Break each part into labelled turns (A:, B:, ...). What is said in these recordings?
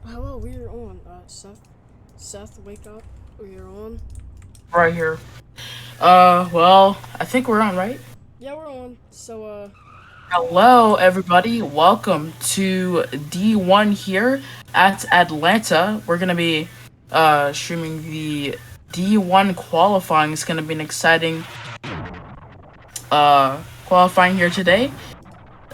A: Hello, we're on. Seth, wake up. We're on.
B: Right here. Well, I think we're on, right?
A: Yeah, we're on.
B: Hello, everybody. Welcome to D1 here at Atlanta. We're gonna be streaming the D1 qualifying. It's gonna be an exciting qualifying here today.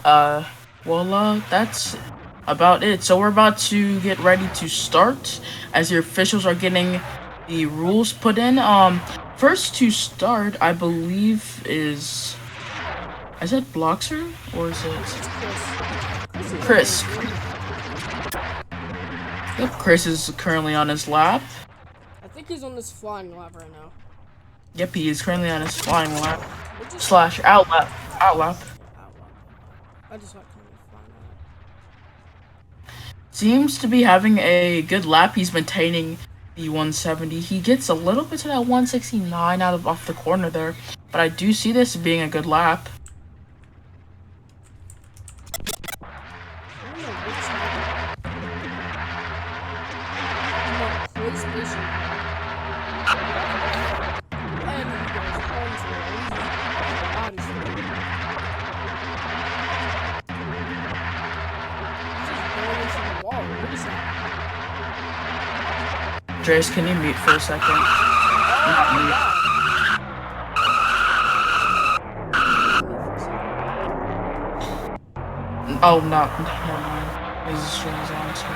B: That's about it. So we're about to get ready to start as the officials are getting the rules put in. First to start, I believe is it Bloxer or is it Chris? Yep, Chris is currently on his lap.
A: I think he's on this flying lap right now.
B: Yep, he is currently on his flying lap slash out lap.
A: I just like flying lap.
B: Seems to be having a good lap. He's maintaining the 170. He gets a little bit to that 169 off the corner there, but I do see this being a good lap. Jace, can you mute for a second? Not mute. Oh, no, never mind. His stream is on, so.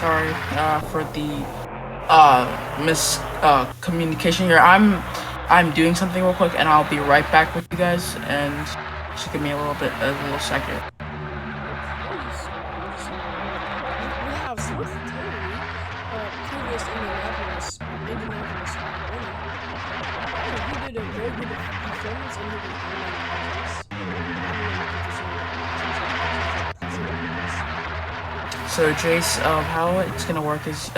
B: Sorry for the miscommunication here. I'm doing something real quick, and I'll be right back with you guys. And just give me a little second.
A: We have Swift Terry, previous Indianapolis winner. He did a very good performance and he
B: So Jace, how it's gonna work is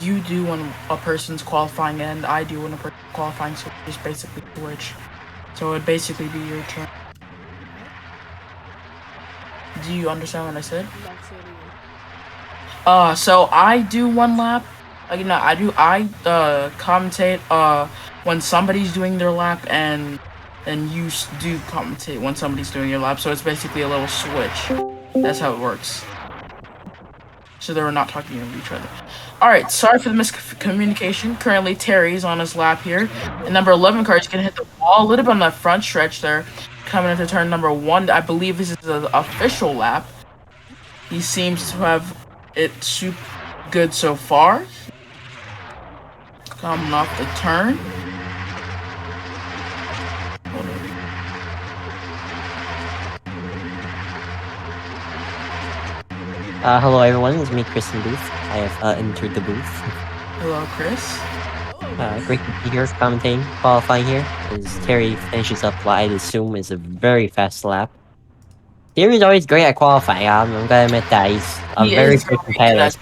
B: you do when a person's qualifying and I do when a person's qualifying, so just basically switch. So it'd basically be your turn. Do you understand what I said? So I do one lap. I commentate when somebody's doing their lap, and then you do commentate when somebody's doing your lap. So it's basically a little switch. That's how it works. So they were not talking to each other. Alright, sorry for the miscommunication. Currently, Terry's on his lap here. And number 11 car is going to hit the wall a little bit on the front stretch there. Coming into turn number 1. I believe this is the official lap. He seems to have it super good so far. Coming off the turn.
C: Hello everyone, it's me, Chris in the booth. I have entered the booth.
B: Hello, Chris.
C: Great to be here, commentating, qualifying here, as Terry finishes up what I'd assume is a very fast lap. Terry's always great at qualifying, I'm gonna admit that. He's a very big competitor. He's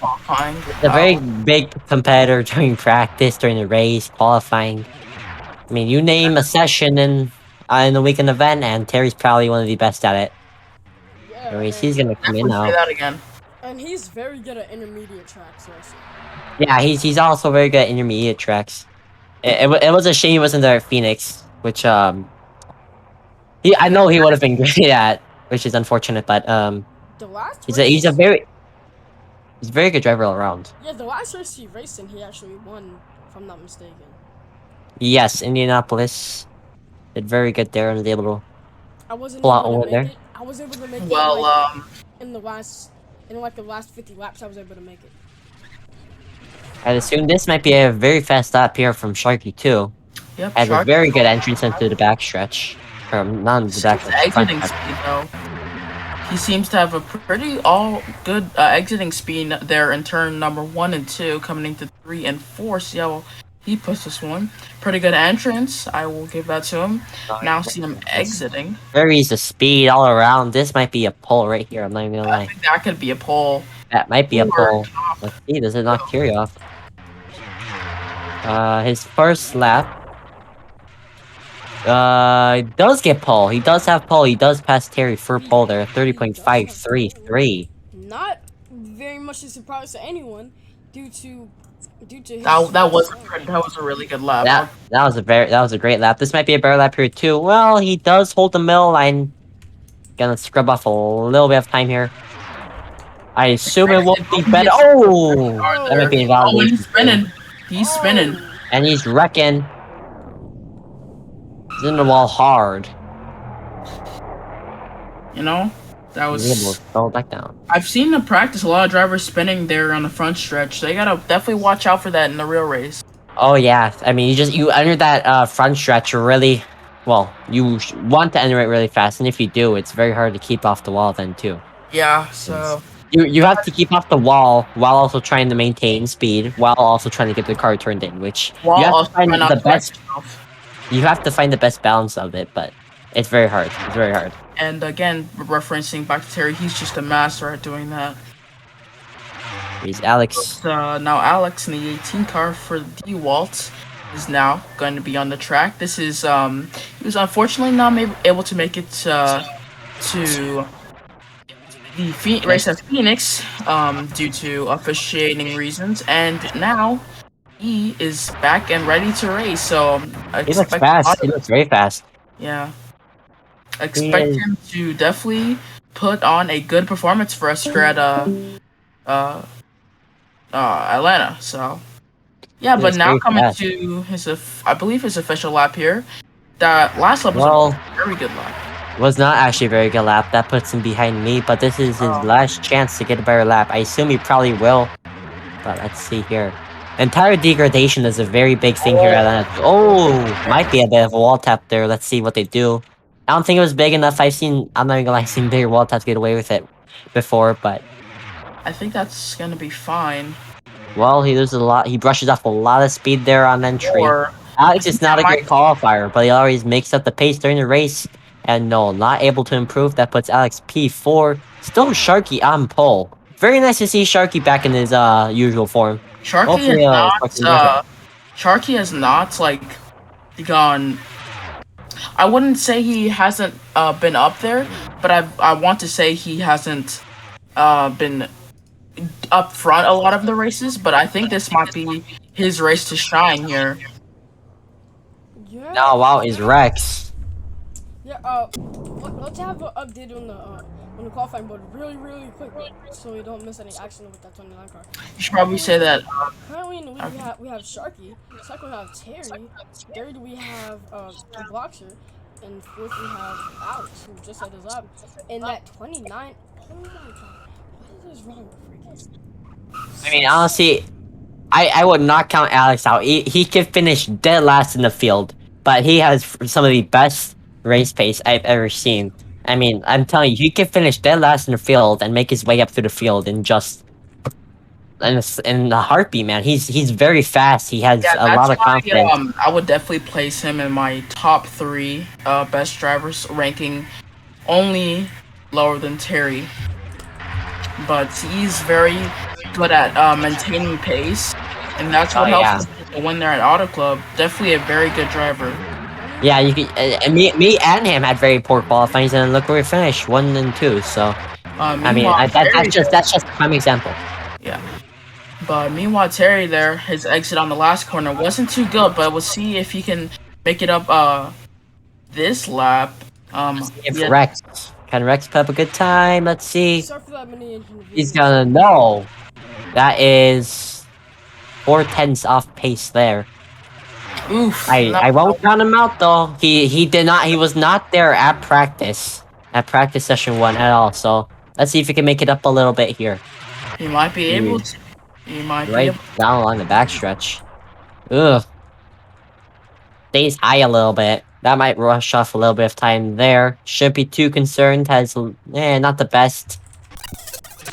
C: a very big competitor during practice, during the race, qualifying. I mean, you name a session in the weekend event, and Terry's probably one of the best at it.
A: Yeah,
C: Anyways, he's gonna come in now.
B: Say that again.
A: And he's very good at intermediate tracks also.
C: Yeah, he's also very good at intermediate tracks. It was a shame he wasn't there at Phoenix, which I know he would have been great at, which is unfortunate. But he's a very good driver all around.
A: Yeah, the last race he raced in, he actually won, if I'm not mistaken.
C: Yes, Indianapolis did very good there and was able to
A: I wasn't
C: pull out
A: able
C: over
A: to
C: there.
A: make it. I was able to make
B: Well,
A: it in the last 50 laps. I was able to make it.
C: I'd assume this might be a very fast lap here from Sharky too.
B: Yep,
C: Has a very good entrance into the backstretch. Not the back.
B: Exiting speed though. He seems to have a pretty good exiting speed there in turn number 1 and 2, coming into 3 and 4. See how He puts this one. Pretty good entrance. I will give that to him. Now see him exiting.
C: Varies the speed all around. This might be a pole right here. I'm not even gonna
B: I
C: lie.
B: think that could be a pole.
C: That might be a
B: Or
C: pole. Let's see. Does it knock Terry off? His first lap. Does get pole. He does have pole. He does pass Terry for pole there. 30.533.
A: Not very much a surprise to anyone, due to his
B: that was
A: speed.
B: a really good lap.
C: That was a great lap. This might be a better lap here too. Well, he does hold the middle line. Gonna scrub off a little bit of time here. I assume it won't be better. Oh, that might be
B: And
C: invalid.
B: he's spinning. He's spinning.
C: And he's wrecking. He's in the wall hard.
B: You know, that
C: He's able
B: was.
C: to fall back down.
B: I've seen in practice a lot of drivers spinning there on the front stretch. They gotta definitely watch out for that in the real race.
C: Oh yeah, I mean you enter that front stretch really, well, you want to enter it really fast, and if you do, it's very hard to keep off the wall then too.
B: Yeah. So
C: You have to keep off the wall while also trying to maintain speed, while also trying to get the car turned in, which you have to find the best. You have to find the best balance of it, but it's very hard. It's very hard.
B: And again, referencing back to Terry, he's just a master at doing that.
C: Here's Alex.
B: Now Alex in the 18 car for the Walt is now going to be on the track. This is he was unfortunately not able to make it to the race at Phoenix due to officiating reasons, and now he is back and ready to race. So
C: He looks fast. He looks very fast.
B: Yeah, expect him to definitely put on a good performance for us here at Atlanta. So yeah, but now coming to his I believe his official lap here. That last lap was a very good lap.
C: Was not actually a very good lap. That puts him behind me, but this is his last chance to get a better lap. I assume he probably will, but let's see here. Entire degradation is a very big thing here at Atlanta. Oh, might be a bit of a wall tap there. Let's see what they do. I don't think it was big enough. I'm not even gonna lie, I've seen bigger wall taps get away with it before, but
B: I think that's gonna be fine.
C: well, he loses a lot. He brushes off a lot of speed there on entry. Alex is not a great qualifier, but he always makes up the pace during the race. And no, not able to improve. That puts Alex P4. Still Sharky on pole. Very nice to see Sharky back in his usual form.
B: Sharky has not like gone. I wouldn't say he hasn't been up there, but I want to say he hasn't been up front a lot of the races. But I think this might be his race to shine here.
A: Yeah.
C: Oh wow, is Rex.
A: Yeah, let's have an update on the qualifying board really quick, so we don't miss any action with that 29 car.
B: You should probably say that.
A: Currently in the lead, we have Sharky. Second we have Terry. Third we have the Boxer, and fourth we have Alex, who just had his lap. And that 29. Oh my god, what is wrong with freaking?
C: I mean, honestly, I would not count Alex out. He could finish dead last in the field, but he has some of the best race pace I've ever seen. I mean, I'm telling you, he can finish dead last in the field and make his way up through the field in just in a heartbeat, man. He's very fast. He has a lot of confidence.
B: I would definitely place him in my top 3 best drivers, ranking only lower than Terry. But he's very good at maintaining pace, and that's what helps him win there at Auto Club. Definitely a very good driver.
C: Yeah, you can. Me and him had very poor qualifying, and look where we finished, 1 and 2. So, I mean, that's just a prime example.
B: Yeah, but meanwhile, Terry there, his exit on the last corner wasn't too good, but we'll see if he can make it up this lap.
C: If Rex can Rex put up a good time? Let's see.
A: Sorry for that mini
C: He's gonna know. That is 4/10 off pace there.
B: Oof.
C: I won't count him out though. He did not. He was not there at practice session 1 at all. So let's see if he can make it up a little bit here.
B: He might be able to. He might be able to.
C: Down along the backstretch. Ugh. Stays high a little bit. That might rush off a little bit of time there. Shouldn't be too concerned. Has not the best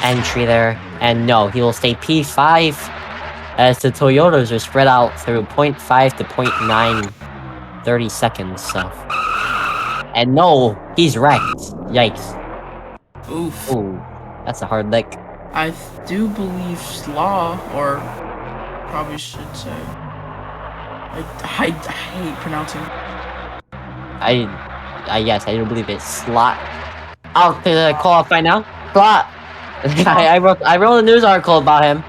C: entry there. And no, he will stay P5. as the Toyotas are spread out through 0.5 to 0.9 30 seconds. So, and no, he's wrecked. Yikes!
B: Oof.
C: Ooh, that's a hard lick.
B: I do believe Slaw, or probably should say. I hate pronouncing.
C: Yes, I do believe it's Slot. Out to the qualify now. Slot. I wrote a news article about him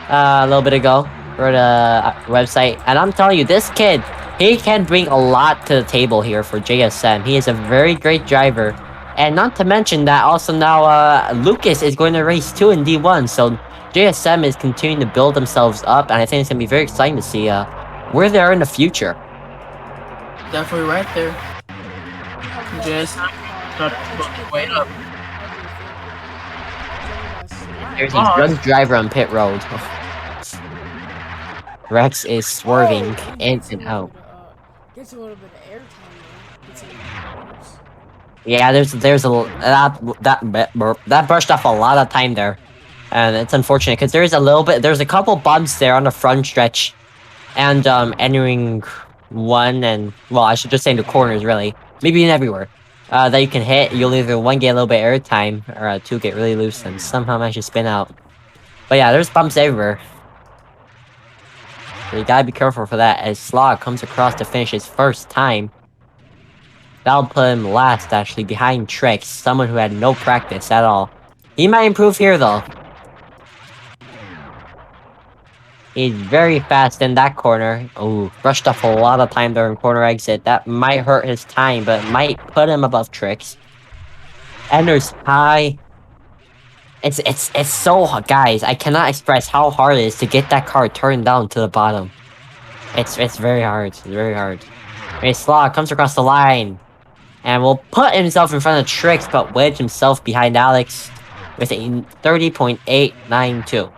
C: a little bit ago for the website, and I'm telling you, this kid, he can bring a lot to the table here for JSM. He is a very great driver, and not to mention that also now Lucas is going to race too in D1, so JSM is continuing to build themselves up, and I think it's gonna be very exciting to see where they are in the future.
B: Definitely right there. Just wait up.
C: There's a drunk driver on pit road. Rex is swerving in and out.
A: Gets a little bit of airtime though.
C: Yeah, there's that brushed off a lot of time there, and it's unfortunate because there's a couple bumps there on the front stretch, and entering one and well, I should just say in the corners really, maybe in everywhere. That you can hit. You'll either one get a little bit of airtime or two get really loose and somehow manage to spin out. But yeah, there's bumps everywhere. So you gotta be careful for that as Slog comes across to finish his first time. That'll put him last, actually, behind Trix, someone who had no practice at all. He might improve here, though. He's very fast in that corner. Ooh, brushed off a lot of time during corner exit. That might hurt his time, but might put him above Trix. Enters high. It's so hard, guys. I cannot express how hard it is to get that car turned down to the bottom. It's very hard. It's very hard. Okay, Slog comes across the line. And will put himself in front of Trix, but wedge himself behind Alex with a 30.892.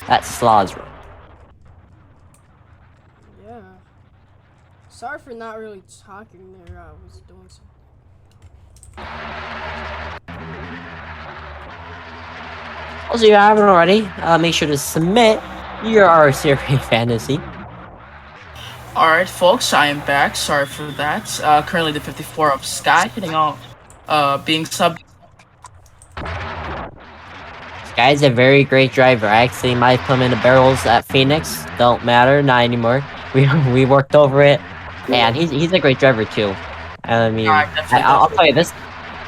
C: That's Slaw's room.
A: Yeah. Sorry for not really talking there. I was doing something.
C: Also, if you haven't already, make sure to submit your RSCRA fantasy.
B: Alright, folks, I am back. Sorry for that. Currently the 54 of Sky hitting off, being sub.
C: Sky's a very great driver. I actually might put him in the barrels at Phoenix. Don't matter, not anymore. We worked over it, and he's a great driver too. I mean, I'll tell you this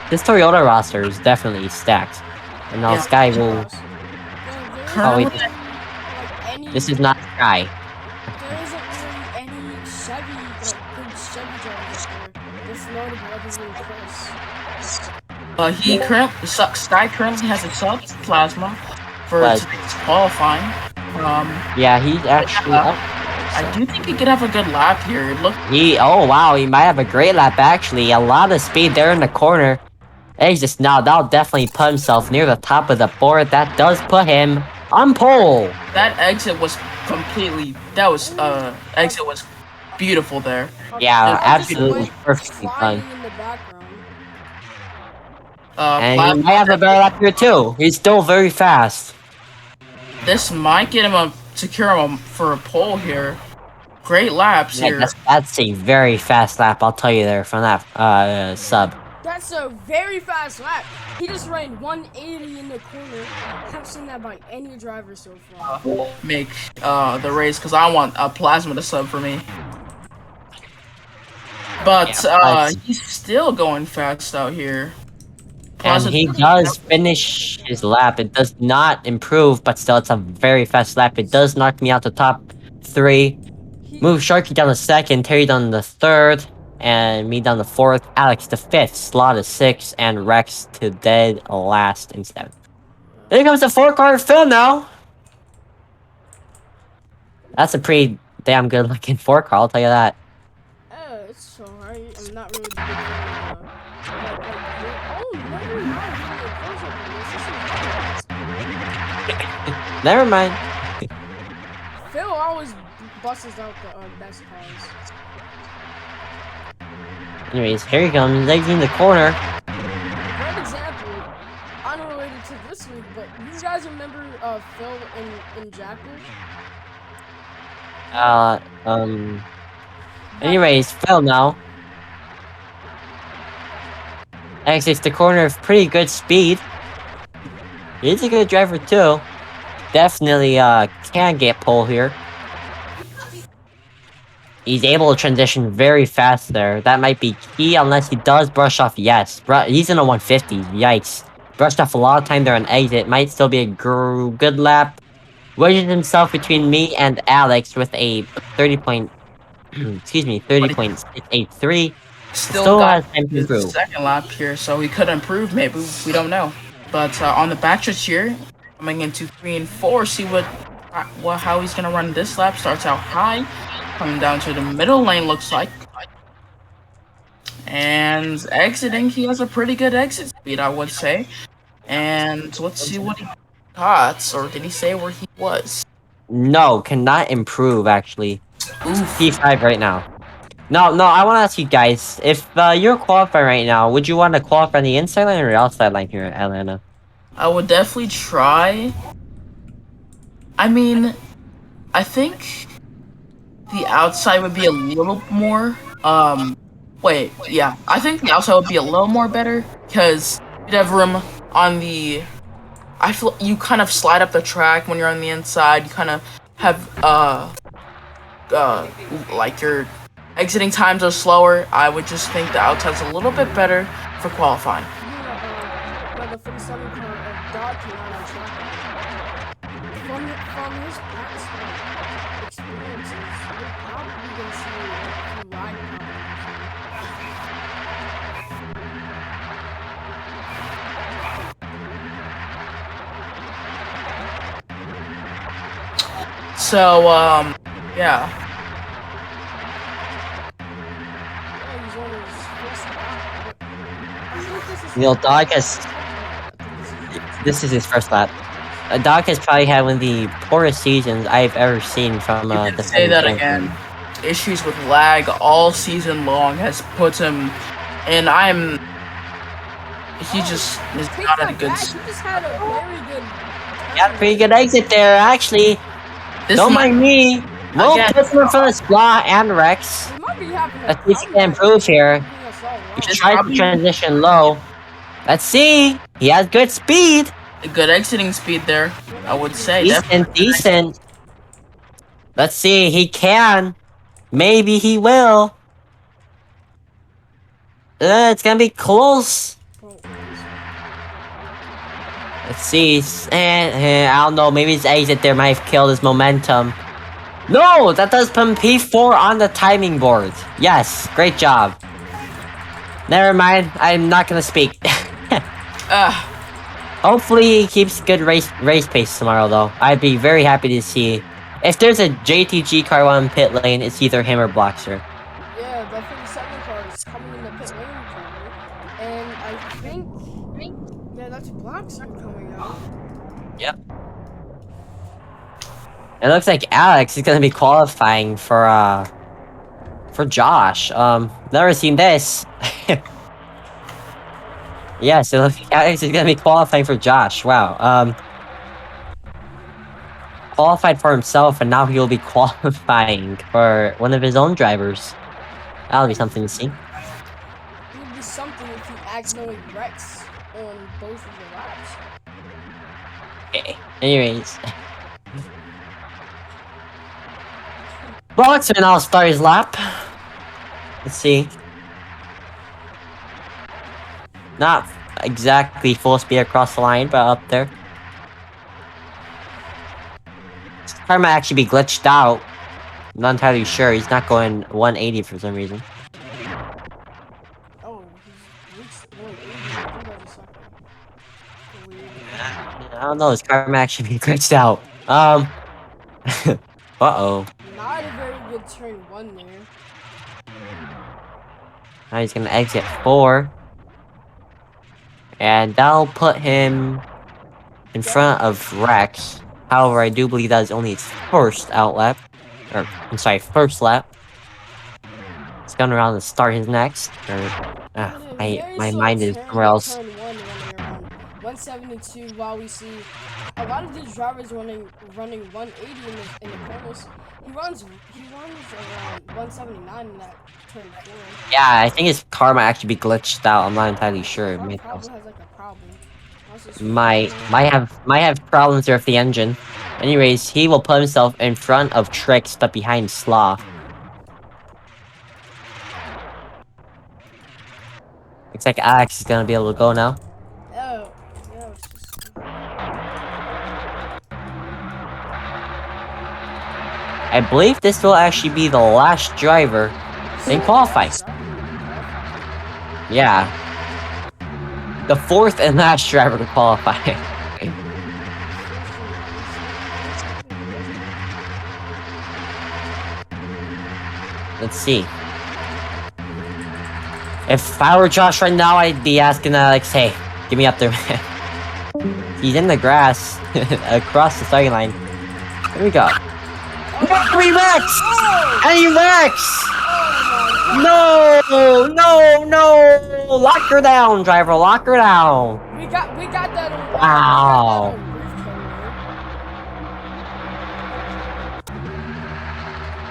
C: Toyota roster is definitely stacked, and now Sky will. Oh wait, this is not Sky.
A: There isn't really any Chevy, good Chevy drivers there. This notable other than Chris.
B: Sky currently has a sub plasma for qualifying.
C: Yeah, he's actually up.
B: I do think he could have a good lap here.
C: Oh wow, he might have a great lap actually. A lot of speed there in the corner. He's just that'll definitely put himself near the top of the board. That does put him on pole.
B: That exit was exit was beautiful there.
C: Yeah, absolutely perfectly done. And he might have a better lap here too. He's still very fast.
B: This might get him secure him for a pole here. Great laps here.
C: That's a very fast lap, I'll tell you there from that sub.
A: That's a very fast lap. He just ran 180 in the corner. I haven't seen that by any driver so far.
B: Make the race because I want a plasma to sub for me. But he's still going fast out here.
C: And he does finish his lap. It does not improve, but still it's a very fast lap. It does knock me out the top 3. Move Sharky down to 2nd, Terry down to 3rd, and me down to 4th, Alex to 5th, Slaw to 6th, and Rex to dead last instead. Here comes the 4-car Phil now. That's a pretty damn good looking 4-car, I'll tell you that.
A: It's alright. I'm not really big
C: Never mind.
A: Phil always busts out the best cars.
C: Anyways, here he comes, exiting the corner.
A: Great example, unrelated to this week, but you guys remember Phil in Jackal?
C: Uh, anyways, Phil now exits the corner of pretty good speed. He's a good driver too. Definitely can get pole here. He's able to transition very fast there. That might be key unless he does brush off. Yes, he's in a 150. Yikes. Brushed off a lot of time there on exit. Might still be a good lap. Wedges himself between me and Alex with a 30 point, excuse me,
B: But he
C: 30.683.
B: still
C: Has
B: got
C: time to
B: his
C: improve.
B: second lap here, so he could improve. Maybe we don't know. But on the backstretch here, coming into 3 and 4, see how he's gonna run this lap. Starts out high, coming down to the middle lane. Looks like. And exiting, he has a pretty good exit speed, I would say. And let's see what he got, or did he say where he was?
C: No, cannot improve actually.
B: Oof.
C: P5 right now. No, I want to ask you guys, if you're qualifying right now, would you want to qualify on the inside line or outside line here in Atlanta?
B: I would definitely try. I mean, I think the outside would be a little more, wait, yeah. I think the outside would be a little more better, because you'd have room on the... I feel you kind of slide up the track when you're on the inside. You kind of have, like your exiting times are slower. I would just think the outside's a little bit better for qualifying.
A: But the 47 car of Dog cannot on track. From his past experiences, you're probably going to see a few line
B: So, yeah.
A: he's on his first lap. I think this is
C: Dog has... This is his first lap. Doc has probably had one of the poorest seasons I've ever seen from
B: You can
C: the
B: say that
C: champion.
B: again. Issues with lag all season long has put him, and he just is
A: Take
B: not at
A: that
B: a good.
A: back. He just had a very good.
C: Got a pretty good exit there, actually.
B: This
C: Don't
B: might-
C: mind me. We'll
B: Again.
C: put him in front of Splat and Rex.
A: He might be having a
C: Let's see if he can improve here. He
B: This
C: tried to
B: probably-
C: transition low. Let's see. He has good speed.
B: a good exiting speed there, I would say.
C: Decent. Let's see. He can. Maybe he will. It's gonna be close. Let's see. I don't know. Maybe his exit there might have killed his momentum. No, that does put him P4 on the timing board. Yes, great job. Never mind. I'm not gonna speak. Hopefully he keeps good race pace tomorrow, though. I'd be very happy to see. If there's a JTG car on pit lane, it's either him or Bloxer.
A: Yeah, the 57 car is coming in the pit lane currently. And I think yeah, that's Bloxer coming out.
C: Yep. It looks like Alex is gonna be qualifying for Josh. Never seen this. Yes, it looks like Alex is gonna be qualifying for Josh. Wow. Qualified for himself, and now he will be qualifying for one of his own drivers. That'll be something to see.
A: It would be something if he accidentally wrecks on both of the laps.
C: Okay. Anyways. Bloxer now start his lap. Let's see. Not exactly full speed across the line, but up there. This car might actually be glitched out. I'm not entirely sure. He's not going 180 for some reason.
A: Oh, he's reached 180. I think that was a second. Weird.
C: I don't know. This car might actually be glitched out. Uh-oh.
A: Not a very good turn one there.
C: Now he's gonna exit 4. And that'll put him in front of Rex. However, I do believe that is only his first outlap. Or, I'm sorry, first lap. He's going around to start his next. Or, my mind is somewhere else.
A: Turn one running around 172. While we see a lot of these drivers running 180 in the corners. He runs around 179 in that turn 4.
C: Yeah, I think his car might actually be glitched out. I'm not entirely sure.
A: Car probably has like a problem.
C: Might have problems there with the engine. Anyways, he will put himself in front of Trick, stuck behind Slaw. Looks like Alex is gonna be able to go now.
A: Oh, yeah, it's just...
C: I believe this will actually be the last driver in qualifying. Yeah. The fourth and last driver to qualify. Let's see. If I were Josh right now, I'd be asking Alex, hey, get me up there, man. He's in the grass, across the starting line. Here we go. Three Max! And he Max! No! No! No! Lock her down, driver. Lock her down.
A: We got that.
C: Wow.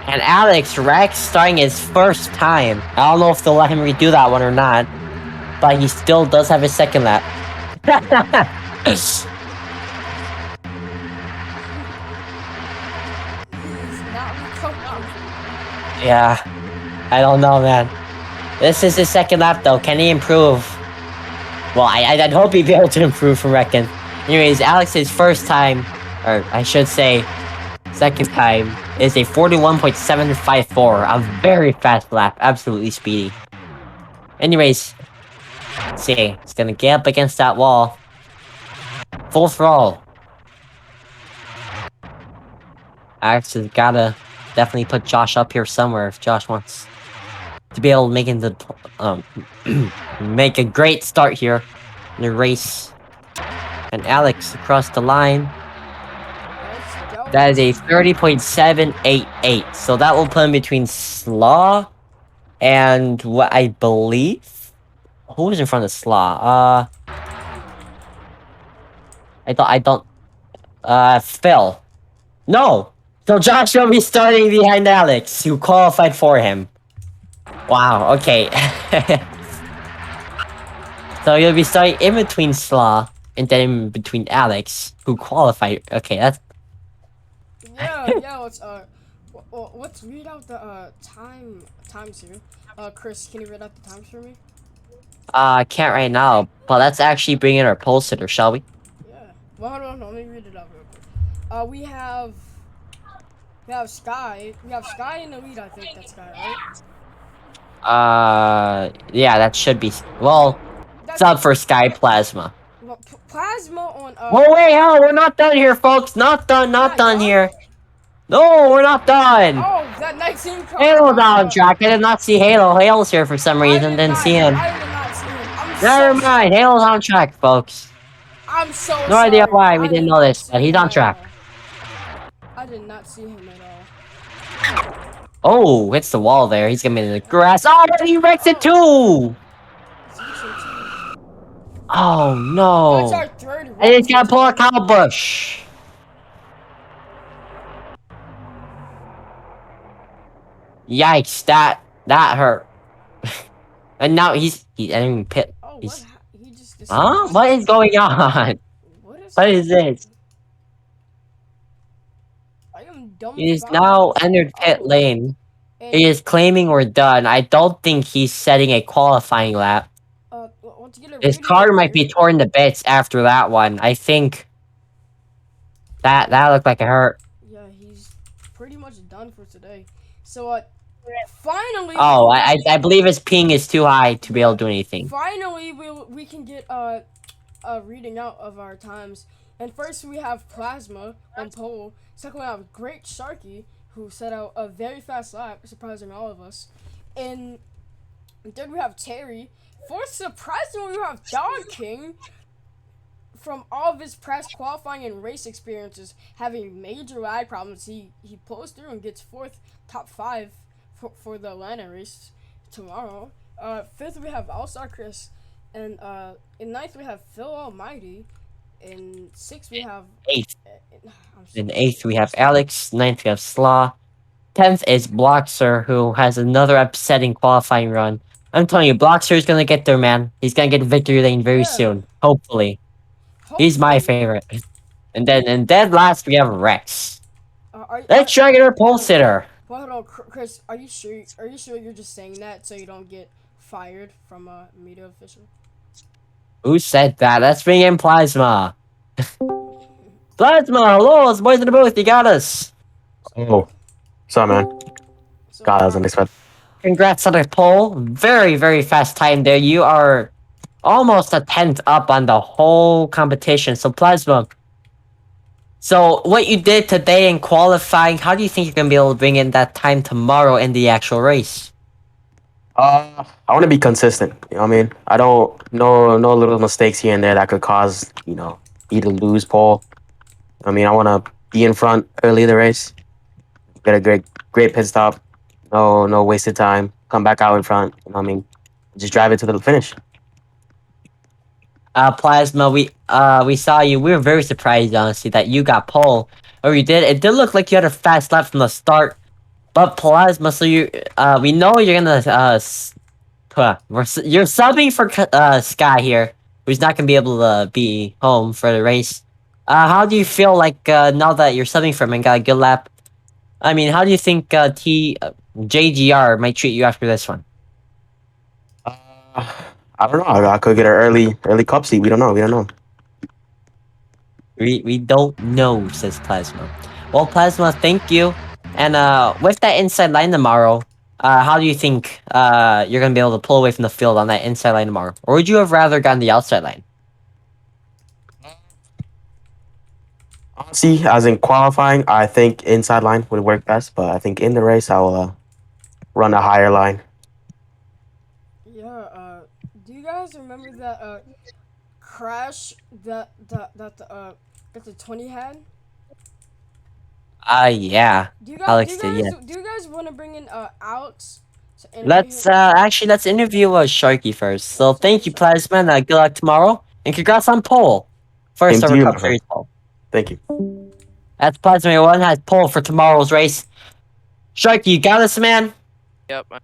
C: And Alex Rex starting his first time. I don't know if they'll let him redo that one or not, but he still does have his second lap. Yeah, I don't know, man. This is his second lap, though. Can he improve? Well, I'd hope he'd be able to improve from Reckon. Anyways, Alex's first time, or I should say, second time, is a 41.754. A very fast lap. Absolutely speedy. Anyways, let's see. It's gonna get up against that wall. Full throttle. Alex has gotta definitely put Josh up here somewhere if Josh wants to be able to make a great start here in the race. And Alex across the line. That is a 30.788. So that will put him between Slaw and what I believe. Who was in front of Slaw? Phil. No! So Josh will be starting behind Alex, who qualified for him. Wow, okay. So you'll be starting in between Slaw and then in between Alex, who qualified. Okay, that's...
A: Yeah, let's read out the times here. Chris, can you read out the times for me?
C: I can't right now, but let's actually bring in our pole sitter, shall we?
A: Yeah. Well, hold on, let me read it out real quick. We have Sky. We have Sky in the lead, I think that's Sky, right?
C: Yeah, that should be... Well, it's up for Sky Plasma.
A: Well, Plasma on,
C: Whoa, wait, hell, we're not done here, folks. Not done here. No, we're not done.
A: Oh, that 19 car.
C: Halo's on track. I did not see Halo. Halo's here for some reason. Didn't see him.
A: I did not see him.
C: Never mind. Halo's on track, folks.
A: I'm so sorry.
C: No idea why we didn't know this, but he's on track.
A: I did not see him at all.
C: Oh, hits the wall there. He's gonna be in the grass. Oh, he wrecks it too. Oh no.
A: That's our third.
C: I just gotta pull a Kyle Busch. Yikes! That hurt. And now he's entering pit.
A: Oh,
C: he's...
A: he just
C: Huh? What is going on? What is this?
A: I am dumb.
C: He is now entered pit lane. He is claiming we're done. I don't think he's setting a qualifying lap. His car might be torn to bits after that one. I think that looked like it hurt.
A: Yeah, he's pretty much done for today. So finally.
C: Oh, I believe his ping is too high to be able to do anything.
A: Finally, we can get a reading out of our times. And first we have Plasma on pole. Second we have Great Sharky, who set out a very fast lap, surprising all of us. And third we have Terry. Fourth, surprisingly, we have Dog King. From all of his past qualifying and race experiences, having major lag problems, he pulls through and gets fourth, top 5 for the Atlanta race tomorrow. Fifth, we have All-Star Chris. And in ninth we have Phil Almighty. In sixth we have.
C: 8th.
A: I'm so
C: In
A: sorry.
C: 8th, we have Alex. 9th, we have Slaw. 10th is Bloxer, who has another upsetting qualifying run. I'm telling you, Bloxer is gonna get there, man. He's gonna get victory lane very
A: Yeah,
C: soon. Hopefully. He's my
A: hopefully.
C: favorite. And then in dead last, we have Rex.
A: Are
C: Let's try to get our pole
A: hold on,
C: sitter.
A: hold on, Chris. Are you sure? Are you sure you're just saying that so you don't get fired from a media official?
C: Who said that? Let's bring in Plasma. Plasma, hello, it's boys in the booth. You got us.
D: Oh, sorry, man.
A: So
D: God, that was unexpected.
C: Congrats on the pole. Very, very fast time there. You are almost a 10th up on the whole competition. So, Plasma, so what you did today in qualifying, how do you think you're going to be able to bring in that time tomorrow in the actual race?
D: I want to be consistent. You know what I mean? I don't no little mistakes here and there that could cause me to lose pole. I mean, I want to be in front early in the race, get a great pit stop, no wasted time, come back out in front. You know what I mean? Just drive it to the finish.
C: Plasma, we saw you. We were very surprised, honestly, that you got pole. Or you did. It did look like you had a fast lap from the start. But Plasma, so we know you're gonna, you're subbing for, Sky here, who's not gonna be able to be home for the race. How do you feel like, now that you're subbing for him and got a good lap? I mean, how do you think, JGR might treat you after this one?
D: Uh, I don't know. I could get an early cup seat. We don't know. We don't know.
C: We don't know, says Plasma. Well, Plasma, thank you. And with that inside line tomorrow, how do you think you're gonna be able to pull away from the field on that inside line tomorrow? Or would you have rather gone the outside line?
D: Honestly, as in qualifying, I think inside line would work best. But I think in the race, I will run a higher line.
A: yeah, do you guys remember that crash that the 20 had?
C: Yeah. Alex did, yeah.
A: Do you guys want to bring in Alex to interview him?
C: Let's interview Sharky first.
A: Yeah,
C: So
A: let's
C: thank
A: interview
C: you,
A: Sharky.
C: Plasma, and good luck tomorrow. And congrats on pole.
D: Same
C: First
D: to
C: ever
D: you,
C: Cup
D: my friend.
C: Series pole.
D: Thank you.
C: That's Plasma one has pole for tomorrow's race. Sharky, you got us, man?
E: Yep, I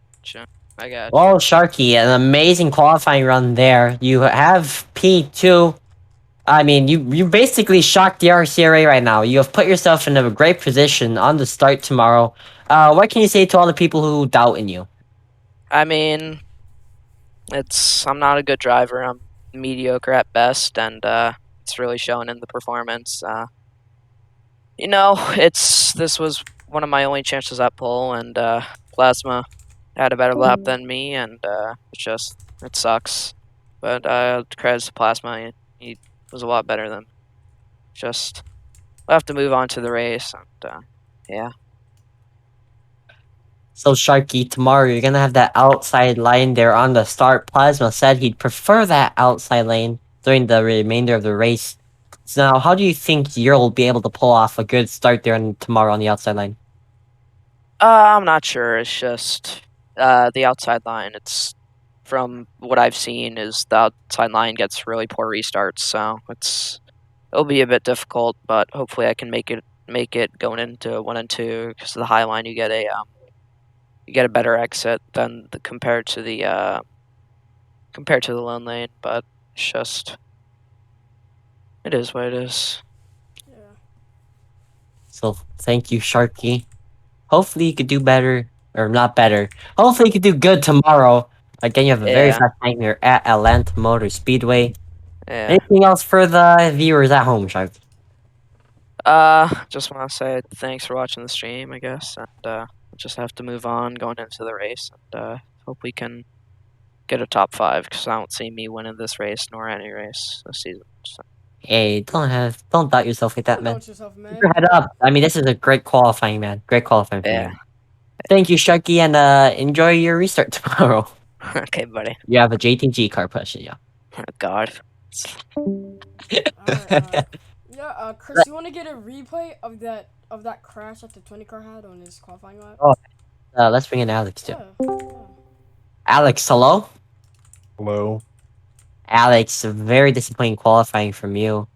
E: got you.
C: Well, Sharky, an amazing qualifying run there. You have P2. I mean, you basically shocked the RSCRA right now. You have put yourself in a great position on the start tomorrow. What can you say to all the people who doubt in you?
E: I mean, I'm not a good driver. I'm mediocre at best, and it's really showing in the performance. This was one of my only chances at pole, and Plasma had a better lap than me, and it sucks. But credits to Plasma, he was a lot better than. Just we'll have to move on to the race, and yeah.
C: So, Sharky, tomorrow you're gonna have that outside lane there on the start. Plasma said he'd prefer that outside lane during the remainder of the race. So now, how do you think you'll be able to pull off a good start there tomorrow on the outside lane?
E: I'm not sure. It's just the outside line. It's from what I've seen is the outside line gets really poor restarts, so it'll be a bit difficult. But hopefully, I can make it going into 1 and 2 because of the high line. You get a better exit than compared to the lone lane. But it's just it is what it is.
A: Yeah.
C: So, thank you, Sharky. Hopefully, you could do better, or not better. Hopefully, you could do good tomorrow. Again, you have a very
E: Yeah,
C: fast time here at Atlanta Motor Speedway.
E: yeah.
C: Anything else for the viewers at home, Sharky?
E: Just want to say thanks for watching the stream, I guess, and just have to move on going into the race, and hope we can get a top 5 because I don't see me winning this race nor any race this season. So.
C: Hey, don't doubt yourself like that,
A: Don't
C: man.
A: doubt yourself,
C: Keep your
A: man.
C: head up. I mean, this is a great qualifying, man. Great qualifying for
E: Yeah.
C: you. Thank you, Sharky, and enjoy your restart tomorrow.
E: Okay, buddy.
C: You have a JTG car pushing you.
E: God.
A: Alright, yeah, Chris, you want to get a replay of that crash that the 20 car had on his qualifying lap?
C: Oh, let's bring in Alex too.
A: Yeah.
C: Alex, hello.
F: Hello.
C: Alex, very disappointing qualifying from you.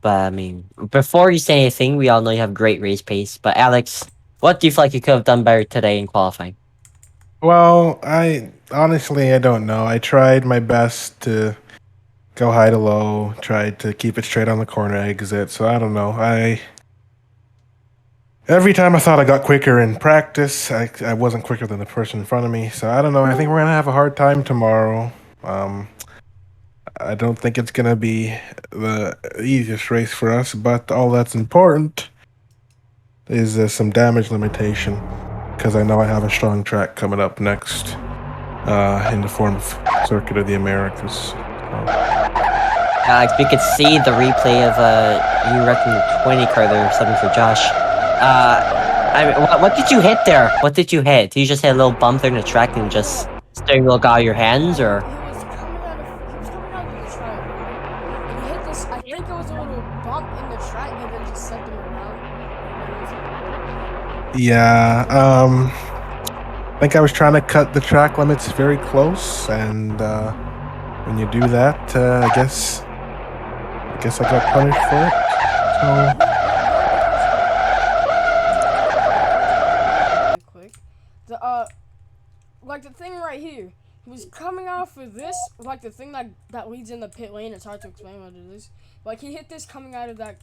C: But I mean, before you say anything, we all know you have great race pace. But Alex, what do you feel like you could have done better today in qualifying?
F: Well, I honestly I don't know. I tried my best to go high to low, tried to keep it straight on the corner exit. So I don't know. I every time I thought I got quicker in practice, I wasn't quicker than the person in front of me. So I don't know. I think we're gonna have a hard time tomorrow. Um, I don't think it's gonna be the easiest race for us, but all that's important is some damage limitation because I know I have a strong track coming up next in the form of Circuit of the Americas. So.
C: Alex, we could see the replay of you wrecking the 20 car there, something for Josh. I mean, what did you hit there? What did you hit? Did you just hit a little bump there in the track and just steering wheel got out of your hands, or?
A: He was coming out of the track, right? And he hit this. I think it was a little bump in the track, and then just sent him around.
F: Yeah, I think I was trying to cut the track limits very close, and when you do that, I guess I got punished for it. So
A: Quick, like the thing right here. He was coming off of this, like the thing that leads in the pit lane. It's hard to explain what it is. Like he hit this coming out of that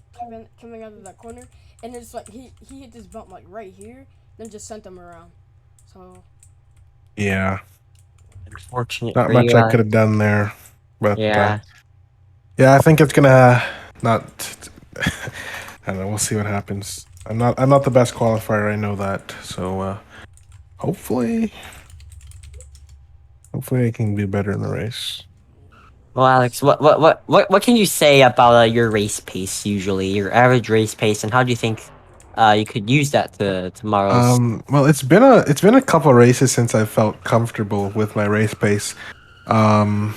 A: corner, and it's like he hit this bump like right here, then just sent him around. So
F: yeah,
C: Unfortunate
F: not
C: for
F: much
C: you,
F: I could have done there, but
C: yeah.
F: yeah, I think it's gonna not. I don't know. We'll see what happens. I'm not the best qualifier. I know that. So hopefully I can do better in the race.
C: Well, Alex, what can you say about your race pace usually, your average race pace, and how do you think you could use that to tomorrow's?
F: Well, it's been a couple races since I felt comfortable with my race pace. Um,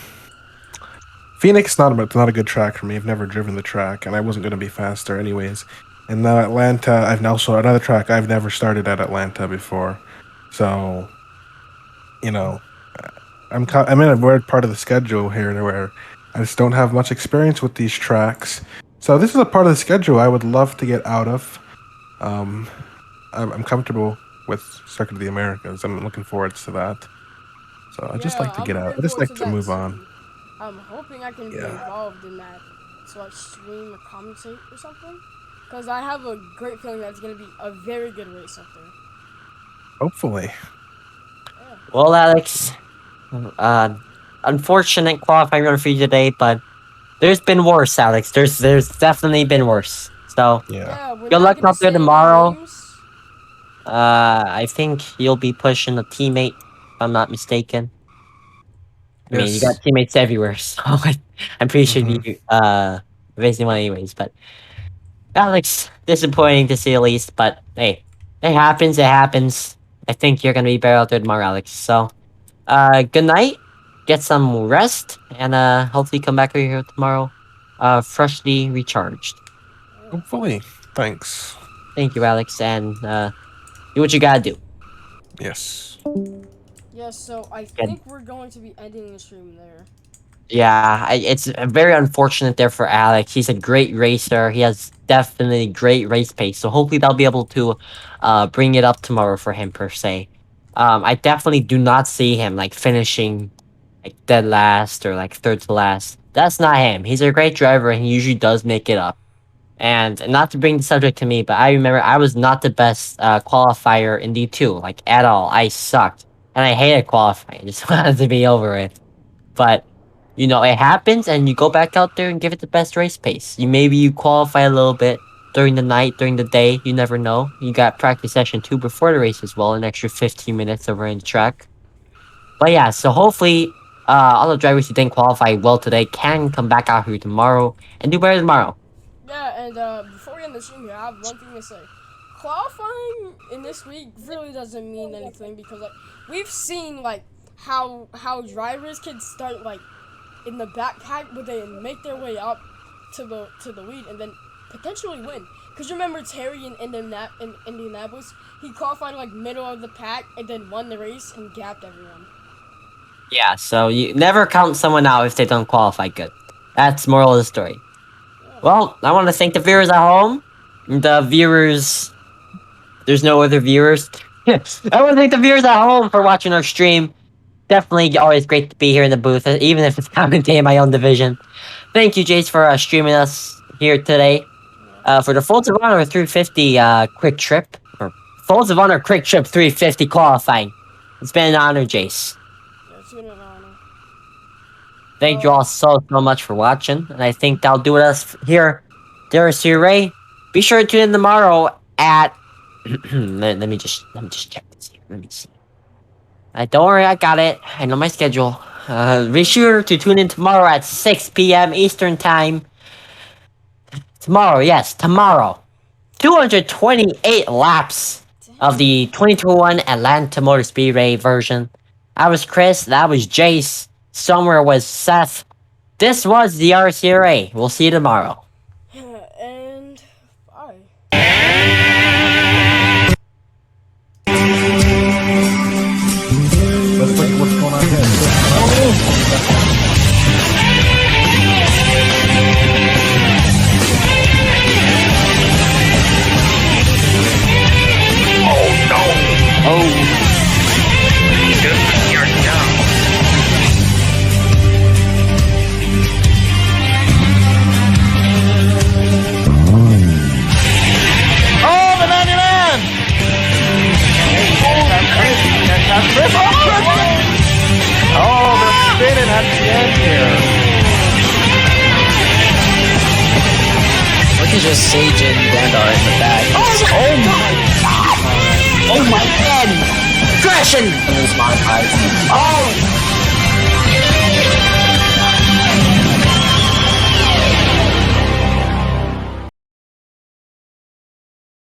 F: Phoenix not a good track for me. I've never driven the track, and I wasn't going to be faster anyways. And now Atlanta, I've now saw another track. I've never started at Atlanta before, so you know, I'm in a weird part of the schedule here where I just don't have much experience with these tracks. So this is a part of the schedule I would love to get out of. I'm comfortable with Circuit of the Americas. I'm looking forward to that. So I just like to
A: I'm
F: get out.
A: looking
F: I just
A: forward
F: like
A: to
F: to
A: that
F: move
A: too.
F: on.
A: I'm hoping I can be
F: Yeah.
A: involved in that, so like stream or commentate or something. Cause I have a great feeling that it's gonna be a very good race up there.
F: Hopefully.
C: Well, Alex, unfortunate qualifying run for you today, but there's been worse, Alex. There's definitely been worse. So
F: Yeah.
A: Yeah, we're
C: good
A: not
C: luck
A: gonna
C: out there
A: say any
C: tomorrow.
A: names.
C: I think you'll be pushing a teammate, if I'm not mistaken. I mean, you got
F: Yes.
C: teammates everywhere, so I'm pretty sure
F: Hmm.
C: you facing one anyways. But Alex, disappointing to say the least. But hey, it happens. It happens. I think you're gonna be better out there tomorrow, Alex. So, good night. Get some rest, and hopefully come back over here tomorrow, freshly recharged.
F: Hopefully. Thanks.
C: Thank you, Alex, and do what you gotta do.
F: Yes.
A: Yeah, so I
C: Good.
A: think we're going to be ending the stream there.
C: Yeah, it's very unfortunate there for Alex. He's a great racer. He has definitely great race pace. So hopefully they'll be able to bring it up tomorrow for him per se. I definitely do not see him like finishing like dead last or like third to last. That's not him. He's a great driver and he usually does make it up. And not to bring the subject to me, but I remember I was not the best qualifier in D2, like at all. I sucked. And I hated qualifying. I just wanted to be over it. But it happens, and you go back out there and give it the best race pace. You qualify a little bit during the night, during the day. You never know. You got practice session 2 before the race as well, an extra 15 minutes over in the track. But yeah, so hopefully, all the drivers who didn't qualify well today can come back out here tomorrow and do better tomorrow.
A: Yeah, and before we end the stream here, I have one thing to say. Qualifying in this week really doesn't mean anything because like we've seen like how drivers can start like in the backpack, but they make their way up to the lead and then potentially win. Cause remember Terry in Indianapolis, he qualified like middle of the pack and then won the race and gapped everyone.
C: Yeah, so you never count someone out if they don't qualify good. That's moral of the story. Well, I want to thank the viewers at home. The viewers... There's no other viewers. I want to thank the viewers at home for watching our stream. Definitely always great to be here in the booth, even if it's commentating my own division. Thank you, Jace, for streaming us here today. For the Folds of Honor 350 Quiktrip, or Folds of Honor Quiktrip 350 qualifying. It's been an honor, Jace.
A: Yeah, it's been an honor.
C: Thank you all so much for watching, and I think that'll do it us here. RSCRA. Be sure to tune in tomorrow at. let me just check this here. Let me see. Don't worry, I got it. I know my schedule. Be sure to tune in tomorrow at 6 p.m. Eastern Time. Tomorrow, yes, tomorrow. 228 laps of the 2021 Atlanta Motor Speedway version. I was Chris, that was Jace, somewhere was Seth. This was the RSCRA. We'll see you tomorrow.
A: And bye.
F: Let's look at what's going on here.
B: Oh, they're spinning at the end here.
E: Look at just Sage and Dandar in the back.
C: Oh my god! Crashing!
E: Monetized.
C: Oh!